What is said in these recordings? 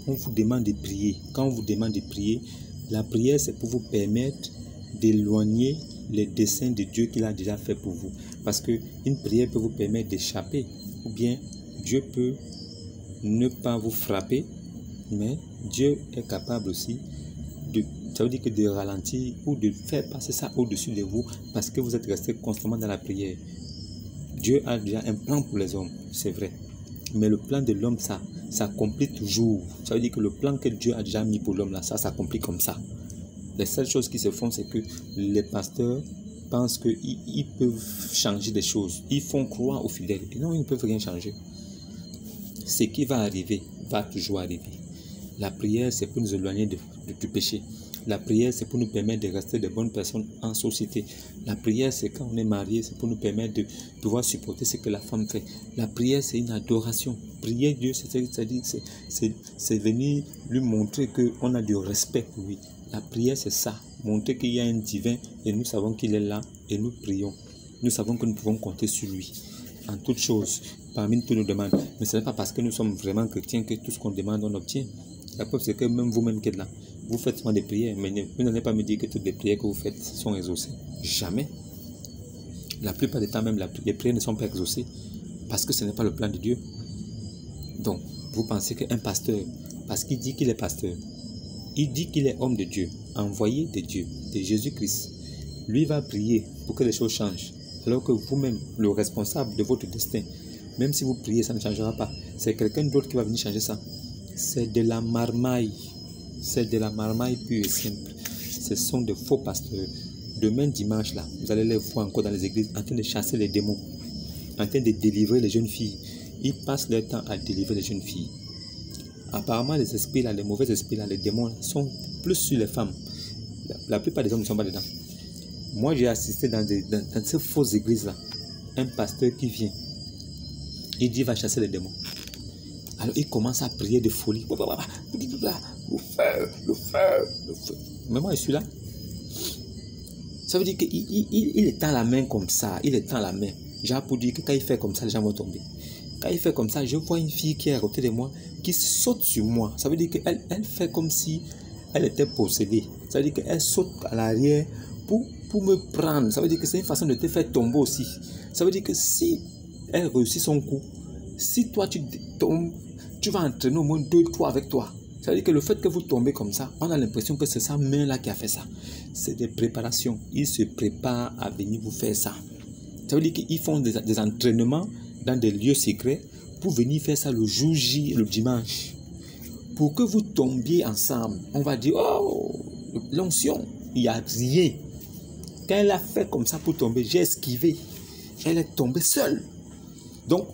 on vous demande de prier. Quand on vous demande de prier, la prière, c'est pour vous permettre d'éloigner les desseins de Dieu qu'il a déjà fait pour vous. Parce qu'une prière peut vous permettre d'échapper, ou bien Dieu peut ne pas vous frapper, mais Dieu est capable aussi ça veut dire que de ralentir ou de faire passer ça au-dessus de vous parce que vous êtes resté constamment dans la prière. Dieu a déjà un plan pour les hommes, c'est vrai. Mais le plan de l'homme, ça s'accomplit toujours. Ça veut dire que le plan que Dieu a déjà mis pour l'homme, là, ça s'accomplit comme ça. Les seules choses qui se font, c'est que les pasteurs pensent qu'ils peuvent changer des choses. Ils font croire aux fidèles. Et non, ils ne peuvent rien changer. Ce qui va arriver, va toujours arriver. La prière, c'est pour nous éloigner du péché. La prière, c'est pour nous permettre de rester de bonnes personnes en société. La prière, c'est quand on est marié, c'est pour nous permettre de pouvoir supporter ce que la femme fait. La prière, c'est une adoration. Prier Dieu, c'est venir lui montrer qu'on a du respect pour lui. La prière, c'est ça. Montrer qu'il y a un divin et nous savons qu'il est là et nous prions. Nous savons que nous pouvons compter sur lui en toutes choses, parmi toutes nos demandes. Mais ce n'est pas parce que nous sommes vraiment chrétiens que tout ce qu'on demande, on obtient. La preuve, c'est que même vous-même qui êtes là, vous faites souvent des prières, mais vous n'allez pas me dire que toutes les prières que vous faites sont exaucées. Jamais. La plupart des temps, même les prières ne sont pas exaucées parce que ce n'est pas le plan de Dieu. Donc, vous pensez qu'un pasteur, parce qu'il dit qu'il est pasteur, il dit qu'il est homme de Dieu, envoyé de Dieu, de Jésus-Christ, lui va prier pour que les choses changent. Alors que vous-même, le responsable de votre destin, même si vous priez, ça ne changera pas. C'est quelqu'un d'autre qui va venir changer ça. C'est de la marmaille. C'est de la marmaille pure et simple. Ce sont de faux pasteurs. Demain dimanche, là, vous allez les voir encore dans les églises en train de chasser les démons, en train de délivrer les jeunes filles. Ils passent leur temps à délivrer les jeunes filles. Apparemment, les esprits là, les mauvais esprits là, les démons là, sont plus sur les femmes. La plupart des hommes ne sont pas dedans. Moi, j'ai assisté dans ces fausses églises là, un pasteur qui vient. Il dit il va chasser les démons. Alors il commence à prier de folie. Le feu. Mais moi, je suis là. Ça veut dire qu'il étend la main comme ça. Il étend la main. Genre pour dire que quand il fait comme ça, les gens vont tomber. Quand il fait comme ça, je vois une fille qui est à côté de moi, qui saute sur moi. Ça veut dire qu'elle fait comme si elle était possédée. Ça veut dire qu'elle saute à l'arrière pour me prendre. Ça veut dire que c'est une façon de te faire tomber aussi. Ça veut dire que si elle réussit son coup, si toi tu tombes, tu vas entraîner au moins 2-3 avec toi. Ça veut dire que le fait que vous tombez comme ça, on a l'impression que c'est sa main-là qui a fait ça. C'est des préparations. Ils se préparent à venir vous faire ça. Ça veut dire qu'ils font des entraînements dans des lieux secrets pour venir faire ça le jour J, le dimanche. Pour que vous tombiez ensemble, on va dire, oh, l'onction, il n'y a rien. Quand elle a fait comme ça pour tomber, j'ai esquivé. Elle est tombée seule. Donc,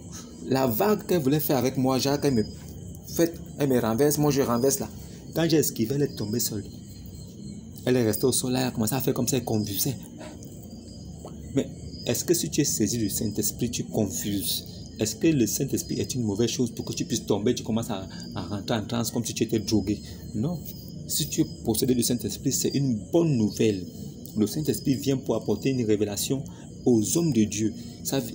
la vague qu'elle voulait faire avec moi, genre, elle me renverse, moi je renverse là. Quand j'ai esquivé, elle est tombée seule. Elle est restée au sol, là, elle a commencé à faire comme ça, elle convulsait. Mais est-ce que si tu es saisi du Saint-Esprit, tu confuses? Est-ce que le Saint-Esprit est une mauvaise chose pour que tu puisses tomber, tu commences à rentrer en transe comme si tu étais drogué? Non. Si tu es possédé du Saint-Esprit, c'est une bonne nouvelle. Le Saint-Esprit vient pour apporter une révélation aux hommes de Dieu.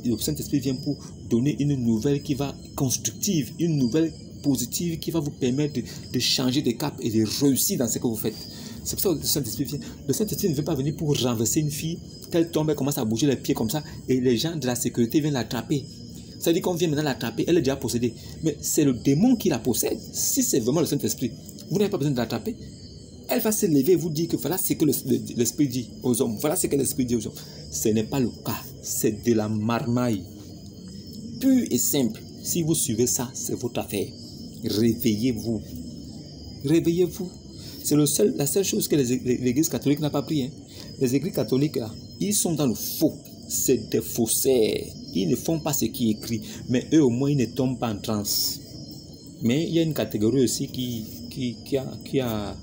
Le Saint-Esprit vient pour donner une nouvelle qui va constructive, une nouvelle positive qui va vous permettre de changer de cap et de réussir dans ce que vous faites. C'est pour ça que le Saint-Esprit vient. Le Saint-Esprit ne vient pas venir pour renverser une fille, qu'elle tombe, elle commence à bouger les pieds comme ça, et les gens de la sécurité viennent l'attraper. Ça veut dire qu'on vient maintenant l'attraper, elle est déjà possédée. Mais c'est le démon qui la possède. Si c'est vraiment le Saint-Esprit, vous n'avez pas besoin de l'attraper. Elle va se lever et vous dire que voilà ce que l'Esprit dit aux hommes. Voilà ce que l'Esprit dit aux hommes. Ce n'est pas le cas. C'est de la marmaille. Pure et simple. Si vous suivez ça, c'est votre affaire. Réveillez-vous. Réveillez-vous. C'est la seule chose que l'Église catholique n'a pas pris. Hein. Les églises catholiques, là, ils sont dans le faux. C'est des faussaires. Ils ne font pas ce qui est écrit. Mais eux, au moins, ils ne tombent pas en transe. Mais il y a une catégorie aussi qui a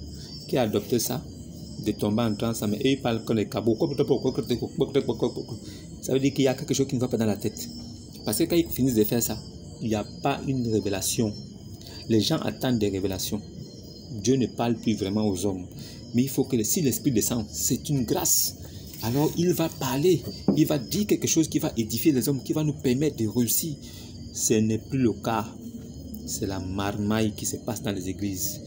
adopté ça, de tomber en transe. Mais eux, ils parlent comme les cabots. Ça veut dire qu'il y a quelque chose qui ne va pas dans la tête. Parce que quand ils finissent de faire ça, il n'y a pas une révélation. Les gens attendent des révélations. Dieu ne parle plus vraiment aux hommes. Mais il faut que si l'Esprit descend, c'est une grâce. Alors il va parler, il va dire quelque chose qui va édifier les hommes, qui va nous permettre de réussir. Ce n'est plus le cas. C'est la marmaille qui se passe dans les églises.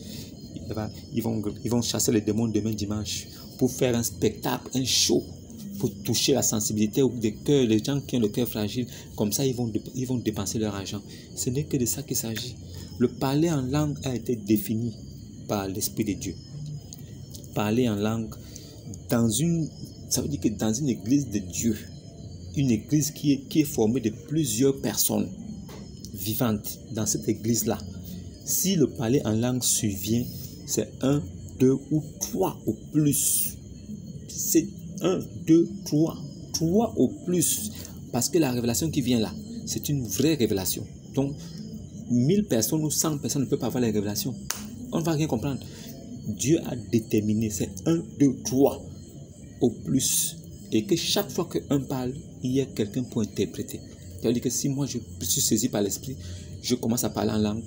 Ils vont chasser les démons demain dimanche pour faire un spectacle, un show, pour toucher la sensibilité des cœurs, les gens qui ont le cœur fragile. Comme ça, ils vont dépenser leur argent. Ce n'est que de ça qu'il s'agit. Le parler en langue a été défini par l'Esprit de Dieu. Parler en langue, ça veut dire que dans une église de Dieu, une église qui est formée de plusieurs personnes vivantes dans cette église-là, si le parler en langue survient, c'est 1, 2 ou 3 au plus. C'est 1, 2, 3 au plus. Parce que la révélation qui vient là, c'est une vraie révélation. Donc, 1000 personnes ou 100 personnes ne peuvent pas avoir la révélation. On ne va rien comprendre. Dieu a déterminé, c'est 1, 2, 3 au plus. Et que chaque fois qu'un parle, il y a quelqu'un pour interpréter. C'est-à-dire que si moi je suis saisi par l'esprit, je commence à parler en langue.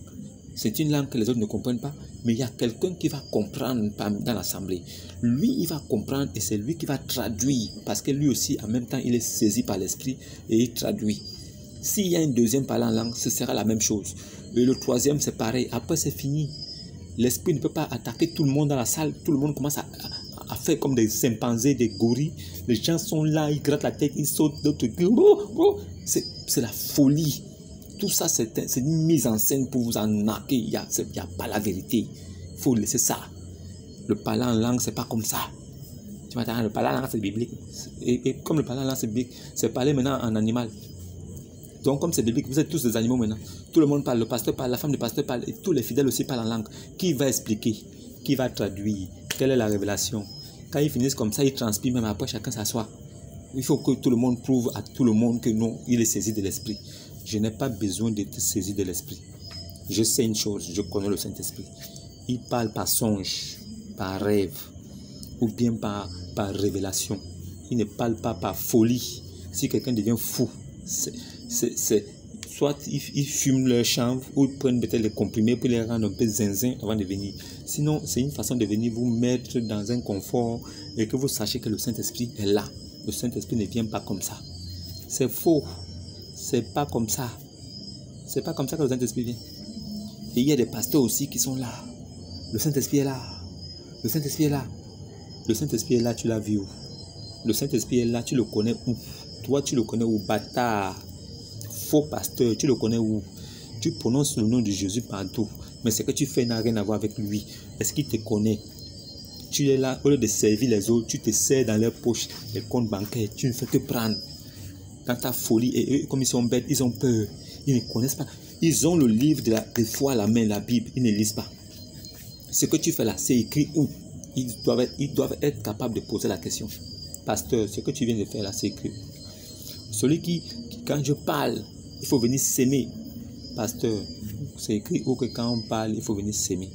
C'est une langue que les autres ne comprennent pas, mais il y a quelqu'un qui va comprendre dans l'assemblée. Lui, il va comprendre et c'est lui qui va traduire. Parce que lui aussi, en même temps, il est saisi par l'esprit et il traduit. S'il y a une deuxième parlant en langue, ce sera la même chose. Et le troisième, c'est pareil. Après, c'est fini. L'esprit ne peut pas attaquer tout le monde dans la salle. Tout le monde commence à faire comme des chimpanzés, des gorilles. Les gens sont là, ils grattent la tête, ils sautent, d'autres. C'est la folie. Tout ça, c'est une mise en scène pour vous arnaquer. Il n'y a pas la vérité. Il faut laisser ça. Le parler en langue, c'est pas comme ça. Tu m'entends? Le parler en langue, c'est biblique. Et comme le parler en langue, c'est biblique, c'est parler maintenant en animal. Donc, comme c'est biblique, vous êtes tous des animaux maintenant. Tout le monde parle, le pasteur parle, la femme du pasteur parle, et tous les fidèles aussi parlent en langue. Qui va expliquer? Qui va traduire? Quelle est la révélation? Quand ils finissent comme ça, ils transpirent, même après, chacun s'assoit. Il faut que tout le monde prouve à tout le monde que non, il est saisi de l'esprit. Je n'ai pas besoin d'être saisi de l'esprit. Je sais une chose, je connais le Saint-Esprit. Il parle par songe, par rêve, ou bien par révélation. Il ne parle pas par folie. Si quelqu'un devient fou, soit ils fument leur chanvre ou ils prennent peut-être les comprimés pour les rendre un peu zinzin avant de venir. Sinon, c'est une façon de venir vous mettre dans un confort et que vous sachiez que le Saint-Esprit est là. Le Saint-Esprit ne vient pas comme ça. C'est faux. C'est pas comme ça. C'est pas comme ça que le Saint-Esprit vient. Et il y a des pasteurs aussi qui sont là. Le Saint-Esprit est là. Le Saint-Esprit est là. Le Saint-Esprit est là, tu l'as vu où? Le Saint-Esprit est là, tu le connais où? Toi, tu le connais où? Bâtard, faux pasteur, tu le connais où? Tu prononces le nom de Jésus partout, mais ce que tu fais n'a rien à voir avec lui. Est-ce qu'il te connaît? Tu es là, au lieu de servir les autres, tu te sers dans leur poche les comptes bancaires, tu ne fais que prendre. Dans ta folie, et eux, comme ils sont bêtes, ils ont peur, ils ne connaissent pas. Ils ont le livre de foi à la main, la Bible, ils ne lisent pas. Ce que tu fais là, c'est écrit où? Ils doivent être capables de poser la question. Pasteur, ce que tu viens de faire là, c'est écrit. Celui qui, quand je parle, il faut venir s'aimer. Pasteur, c'est écrit où que quand on parle, il faut venir s'aimer.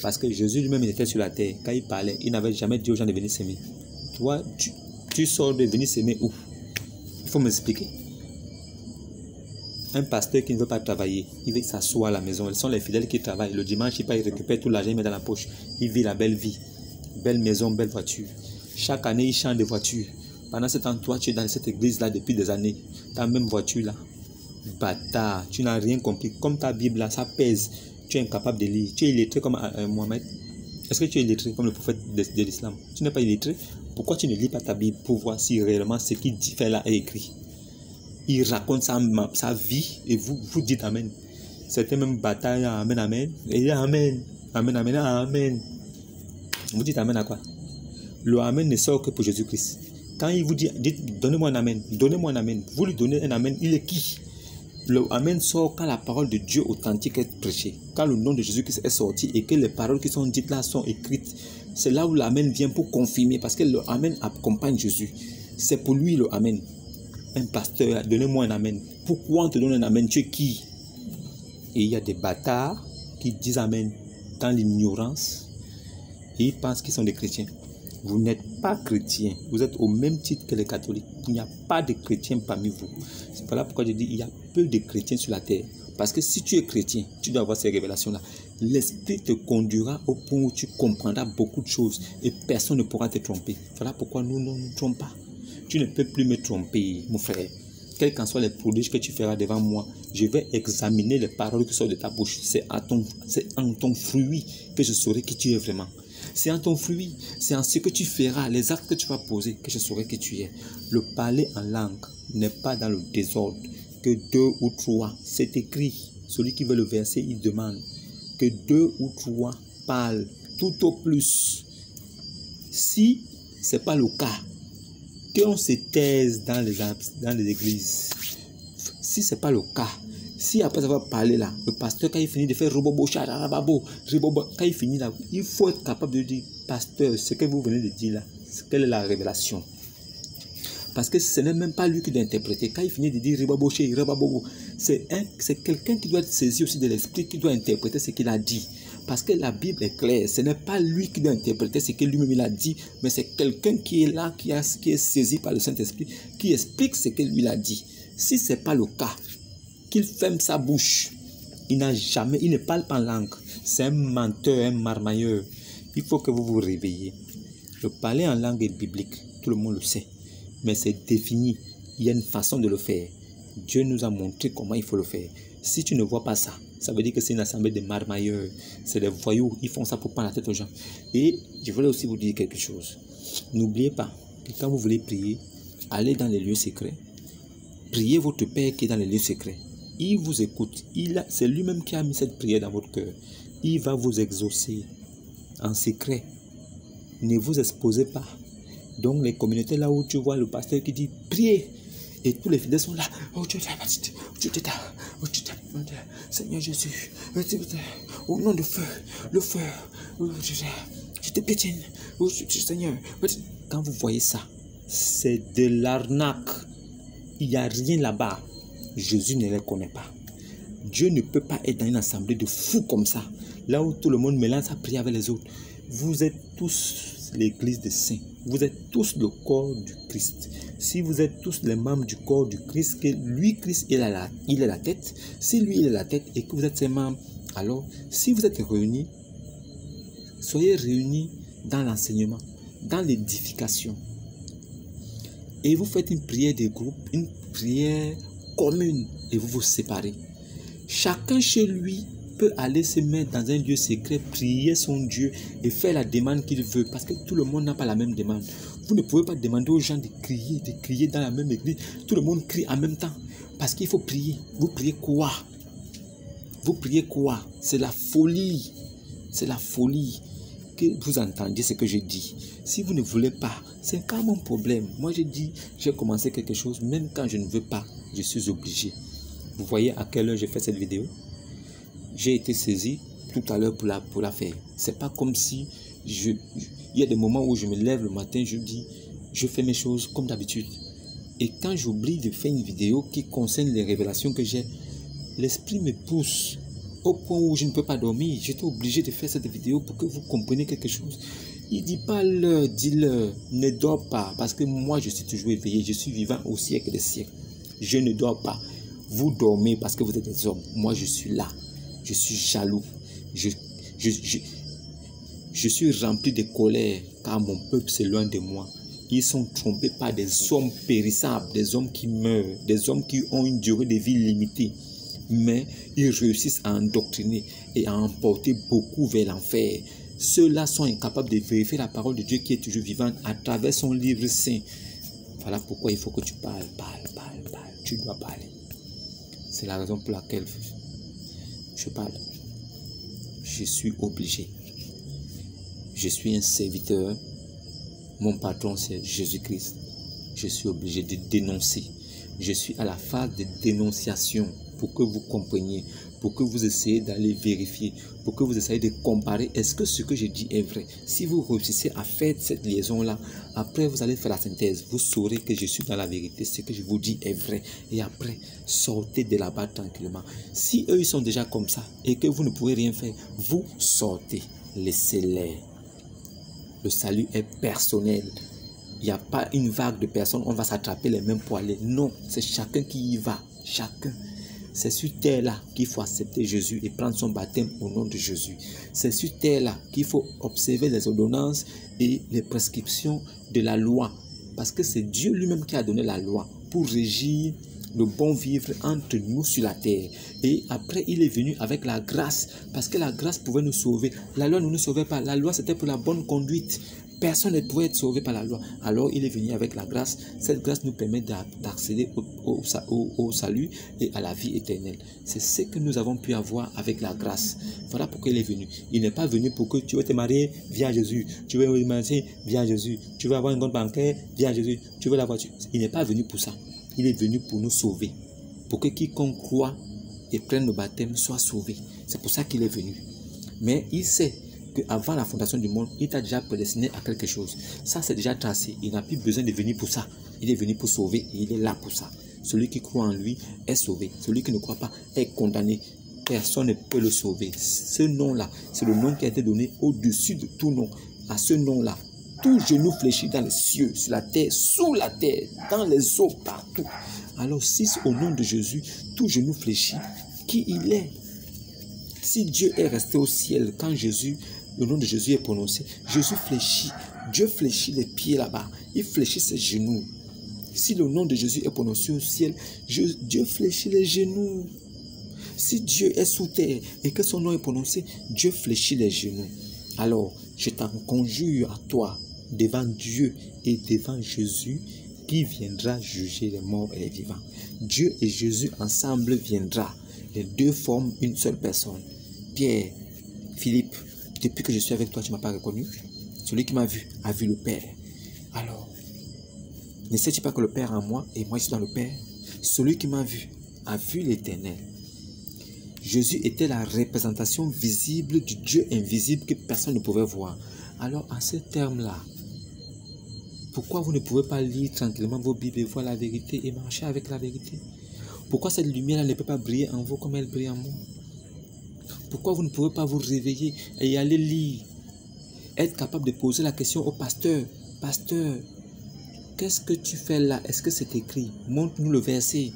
Parce que Jésus lui-même, il était sur la terre. Quand il parlait, il n'avait jamais dit aux gens de venir s'aimer. Toi, tu sors de venir s'aimer où? Il faut m'expliquer. Un pasteur qui ne veut pas travailler, il veut s'asseoir à la maison. Ce sont les fidèles qui travaillent. Le dimanche, il récupère tout l'argent, il met dans la poche. Il vit la belle vie. Belle maison, belle voiture. Chaque année, il change de voiture. Pendant ce temps, toi, tu es dans cette église-là depuis des années. Ta même voiture-là. Bâtard, tu n'as rien compris. Comme ta Bible-là, ça pèse. Tu es incapable de lire. Tu es illettré comme Mohamed. Est-ce que tu es illettré comme le prophète de l'islam? Tu n'es pas illettré. Pourquoi tu ne lis pas ta Bible pour voir si réellement ce qu'il fait là est écrit? Il raconte sa vie et vous dites Amen. C'était même bataille, Amen, Amen. Et il dit Amen, Amen, Amen, Amen. Vous dites Amen à quoi? Le Amen ne sort que pour Jésus-Christ. Quand il vous dit, dites, donnez-moi un Amen, donnez-moi un Amen. Vous lui donnez un Amen, il est qui? Le Amen sort quand la parole de Dieu authentique est prêchée. Quand le nom de Jésus-Christ est sorti et que les paroles qui sont dites là sont écrites. C'est là où l'Amen vient pour confirmer. Parce que le Amen accompagne Jésus. C'est pour lui le Amen. Un pasteur, donnez-moi un Amen. Pourquoi on te donne un Amen? Tu es qui? Et il y a des bâtards qui disent Amen dans l'ignorance. Et ils pensent qu'ils sont des chrétiens. Vous n'êtes pas chrétien. Vous êtes au même titre que les catholiques. Il n'y a pas de chrétiens parmi vous. C'est pas là pourquoi je dis il y a peu de chrétiens sur la terre. Parce que si tu es chrétien, tu dois avoir ces révélations-là. L'esprit te conduira au point où tu comprendras beaucoup de choses et personne ne pourra te tromper. Voilà pourquoi nous ne nous trompons pas. Tu ne peux plus me tromper, mon frère. quels qu'en soient les prodiges que tu feras devant moi, je vais examiner les paroles qui sortent de ta bouche. C'est en ton fruit que je saurai qui tu es vraiment. C'est en ton fruit, c'est en ce que tu feras, les actes que tu vas poser, que je saurai qui tu es. Le parler en langue n'est pas dans le désordre. Que 2 ou 3, c'est écrit. Celui qui veut le verser, il demande que 2 ou 3 parlent, tout au plus. Si ce n'est pas le cas, qu'on se taise dans les églises. Si ce n'est pas le cas, si après avoir parlé là, le pasteur, quand il finit de faire robobo, quand il finit là, il faut être capable de dire, pasteur, ce que vous venez de dire là, quelle est la révélation? Parce que ce n'est même pas lui qui doit interpréter. Quand il finit de dire c'est quelqu'un qui doit être saisi aussi de l'esprit, qui doit interpréter ce qu'il a dit. Parce que la Bible est claire. Ce n'est pas lui qui doit interpréter ce que lui-même il a dit, mais c'est quelqu'un qui est là, qui est saisi par le Saint-Esprit, qui explique ce que lui a dit. Si ce n'est pas le cas, qu'il ferme sa bouche. Il ne parle pas en langue. C'est un menteur, un marmailleur. Il faut que vous vous réveillez. Le parler en langue est biblique. Tout le monde le sait. Mais c'est défini. Il y a une façon de le faire. Dieu nous a montré comment il faut le faire. Si tu ne vois pas ça, ça veut dire que c'est une assemblée de marmailleurs. C'est des voyous. Ils font ça pour prendre la tête aux gens. Et je voulais aussi vous dire quelque chose. N'oubliez pas que quand vous voulez prier, allez dans les lieux secrets. Priez votre Père qui est dans les lieux secrets. Il vous écoute. C'est lui-même qui a mis cette prière dans votre cœur. Il va vous exaucer en secret. Ne vous exposez pas. Donc les communautés là où tu vois le pasteur qui dit priez et tous les fidèles sont là. Oh Dieu, Seigneur Jésus, au nom de feu, le feu, je te pétine, Seigneur. Quand vous voyez ça, c'est de l'arnaque. Il n'y a rien là-bas. Jésus ne les connaît pas. Dieu ne peut pas être dans une assemblée de fous comme ça, là où tout le monde mélange sa prière avec les autres. Vous êtes tous l'église des saints. Vous êtes tous le corps du Christ. Si vous êtes tous les membres du corps du Christ, que lui, Christ, il est la tête. Si lui, il est la tête et que vous êtes ses membres, alors, si vous êtes réunis, soyez réunis dans l'enseignement, dans l'édification. Et vous faites une prière de groupe, une prière commune et vous vous séparez. Chacun chez lui peut aller se mettre dans un lieu secret, prier son Dieu et faire la demande qu'il veut parce que tout le monde n'a pas la même demande. Vous ne pouvez pas demander aux gens de crier dans la même église. Tout le monde crie en même temps parce qu'il faut prier. Vous priez quoi? Vous priez quoi? C'est la folie. C'est la folie. Que vous entendiez ce que je dis. Si vous ne voulez pas, c'est pas mon problème. Moi je dis, j'ai commencé quelque chose, même quand je ne veux pas, je suis obligé. Vous voyez à quelle heure j'ai fait cette vidéo? J'ai été saisi tout à l'heure pour la faire. C'est pas comme si il y a des moments où je me lève le matin, je dis, je fais mes choses comme d'habitude. Et quand j'oublie de faire une vidéo qui concerne les révélations que j'ai, l'esprit me pousse au point où je ne peux pas dormir. J'étais obligé de faire cette vidéo pour que vous compreniez quelque chose. Il dit pas l'heure, dis-leur, ne dors pas, parce que moi je suis toujours éveillé, je suis vivant au siècle des siècles. Je ne dors pas. Vous dormez parce que vous êtes des hommes. Moi je suis là. Je suis jaloux. Je suis rempli de colère car mon peuple c'est loin de moi. Ils sont trompés par des hommes périssables, des hommes qui meurent, des hommes qui ont une durée de vie limitée. Mais ils réussissent à endoctriner et à emporter beaucoup vers l'enfer. Ceux-là sont incapables de vérifier la parole de Dieu qui est toujours vivante à travers son livre saint. Voilà pourquoi il faut que tu parles. Tu dois parler. C'est la raison pour laquelle je parle. Je suis obligé. Je suis un serviteur. Mon patron, c'est Jésus-Christ. Je suis obligé de dénoncer. Je suis à la phase de dénonciation pour que vous compreniez, pour que vous essayez d'aller vérifier, pour que vous essayez de comparer. Est-ce que ce que je dis est vrai? Si vous réussissez à faire cette liaison-là, après vous allez faire la synthèse. Vous saurez que je suis dans la vérité. Ce que je vous dis est vrai. Et après, sortez de là-bas tranquillement. Si eux, ils sont déjà comme ça et que vous ne pouvez rien faire, vous sortez. Laissez-les. Le salut est personnel. Il n'y a pas une vague de personnes, on va s'attraper les mêmes pour aller. Non, c'est chacun qui y va. Chacun. C'est sur terre-là qu'il faut accepter Jésus et prendre son baptême au nom de Jésus. C'est sur terre-là qu'il faut observer les ordonnances et les prescriptions de la loi. Parce que c'est Dieu lui-même qui a donné la loi pour régir le bon vivre entre nous sur la terre. Et après, il est venu avec la grâce, parce que la grâce pouvait nous sauver. La loi ne nous sauvait pas. La loi, c'était pour la bonne conduite. Personne ne pouvait être sauvé par la loi. Alors, il est venu avec la grâce. Cette grâce nous permet d'accéder au salut et à la vie éternelle. C'est ce que nous avons pu avoir avec la grâce. Voilà pourquoi il est venu. Il n'est pas venu pour que tu veux te marier, viens à Jésus. Tu veux te marier, viens à Jésus. Tu veux avoir un compte bancaire, viens à Jésus. Tu veux la voiture. Il n'est pas venu pour ça. Il est venu pour nous sauver. Pour que quiconque croit et prenne le baptême soit sauvé. C'est pour ça qu'il est venu. Mais il sait qu'avant la fondation du monde, il t'a déjà prédestiné à quelque chose. Ça, c'est déjà tracé. Il n'a plus besoin de venir pour ça. Il est venu pour sauver et il est là pour ça. Celui qui croit en lui est sauvé. Celui qui ne croit pas est condamné. Personne ne peut le sauver. Ce nom-là, c'est le nom qui a été donné au-dessus de tout nom. À ce nom-là, tout genou fléchit dans les cieux, sur la terre, sous la terre, dans les eaux, partout. Alors, si au nom de Jésus, tout genou fléchit, qui il est? Si Dieu est resté au ciel quand le nom de Jésus est prononcé, Jésus fléchit. Dieu fléchit les pieds là-bas. Il fléchit ses genoux. Si le nom de Jésus est prononcé au ciel, Dieu fléchit les genoux. Si Dieu est sous terre et que son nom est prononcé, Dieu fléchit les genoux. Alors, je t'en conjure à toi, devant Dieu et devant Jésus, qui viendra juger les morts et les vivants. Dieu et Jésus ensemble viendra. Les deux forment une seule personne. Pierre, Philippe, depuis que je suis avec toi, tu ne m'as pas reconnu. Celui qui m'a vu a vu le Père. Alors, ne sais-tu pas que le Père est en moi et moi je suis dans le Père? Celui qui m'a vu a vu l'Éternel. Jésus était la représentation visible du Dieu invisible que personne ne pouvait voir. Alors, en ces termes-là, pourquoi vous ne pouvez pas lire tranquillement vos Bibles et voir la vérité et marcher avec la vérité? Pourquoi cette lumière-là ne peut pas briller en vous comme elle brille en moi? Pourquoi vous ne pouvez pas vous réveiller et aller lire? Être capable de poser la question au pasteur. Pasteur, qu'est-ce que tu fais là? Est-ce que c'est écrit? Montre-nous le verset.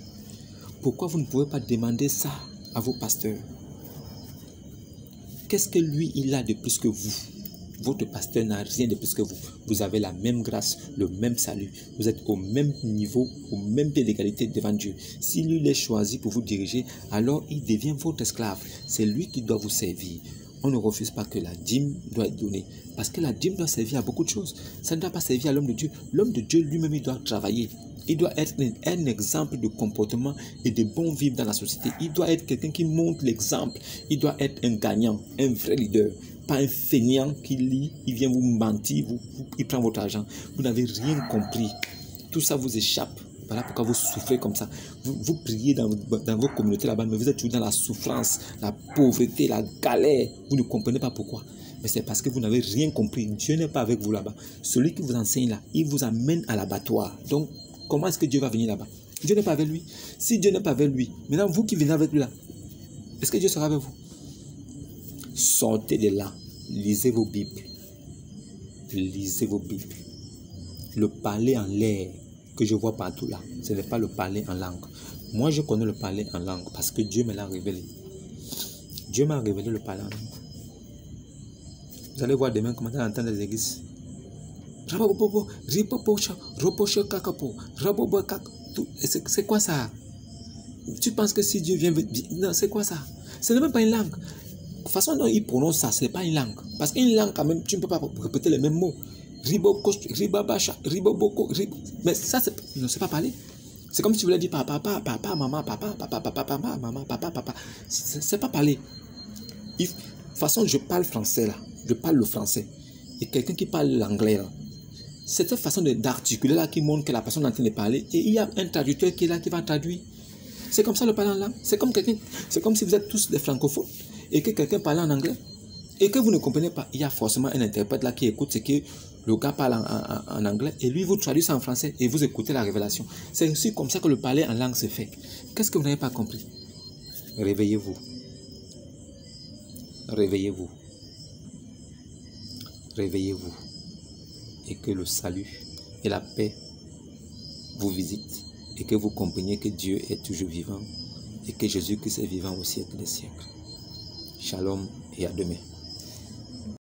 Pourquoi vous ne pouvez pas demander ça à vos pasteurs? Qu'est-ce que lui, il a de plus que vous? Votre pasteur n'a rien de plus que vous. Vous avez la même grâce, le même salut. Vous êtes au même niveau, au même pied d'égalité devant Dieu. Si lui l'est choisi pour vous diriger, alors il devient votre esclave. C'est lui qui doit vous servir. On ne refuse pas que la dîme doit être donnée. Parce que la dîme doit servir à beaucoup de choses. Ça ne doit pas servir à l'homme de Dieu. L'homme de Dieu lui-même, il doit travailler. Il doit être un exemple de comportement et de bon vivre dans la société. Il doit être quelqu'un qui montre l'exemple. Il doit être un gagnant, un vrai leader. Pas un feignant qui lit, il vient vous mentir, il prend votre argent. Vous n'avez rien compris. Tout ça vous échappe. Voilà pourquoi vous souffrez comme ça. Vous priez dans vos communautés là-bas, mais vous êtes toujours dans la souffrance, la pauvreté, la galère. Vous ne comprenez pas pourquoi. Mais c'est parce que vous n'avez rien compris. Dieu n'est pas avec vous là-bas. Celui qui vous enseigne là, il vous amène à l'abattoir. Donc, comment est-ce que Dieu va venir là-bas? Dieu n'est pas avec lui. Si Dieu n'est pas avec lui, maintenant vous qui venez avec lui là, est-ce que Dieu sera avec vous? Sortez de là, lisez vos Bibles. Lisez vos Bibles. Le parler en l'air que je vois partout là, ce n'est pas le parler en langue. Moi, je connais le parler en langue parce que Dieu me l'a révélé. Dieu m'a révélé le parler en langue. Vous allez voir demain comment on entend les églises. C'est quoi ça? Tu penses que si Dieu vient... Non, c'est quoi ça? Ce n'est même pas une langue. De toute façon, dont il prononce ça, ce n'est pas une langue. Parce qu'une langue, quand même, tu ne peux pas répéter les mêmes mots. Mais ça, ne sait pas parler. C'est comme si tu voulais dire papa, papa, maman, papa, papa, papa, papa, maman, papa, papa. C'est pas parler. De toute façon, je parle français là. Je parle le français. Et quelqu'un qui parle l'anglais là. C'est cette façon d'articuler là qui montre que la personne est en train de parler. Et il y a un traducteur qui est là qui va traduire. C'est comme ça le parler en langue. C'est comme si vous êtes tous des francophones et que quelqu'un parle en anglais et que vous ne comprenez pas. Il y a forcément un interprète là qui écoute ce que le gars parle en anglais et lui vous traduit ça en français et vous écoutez la révélation. C'est aussi comme ça que le parler en langue se fait. Qu'est-ce que vous n'avez pas compris? Réveillez-vous. Réveillez-vous. Réveillez-vous. Et que le salut et la paix vous visitent et que vous compreniez que Dieu est toujours vivant et que Jésus-Christ est vivant au siècle des siècles. Shalom et à demain.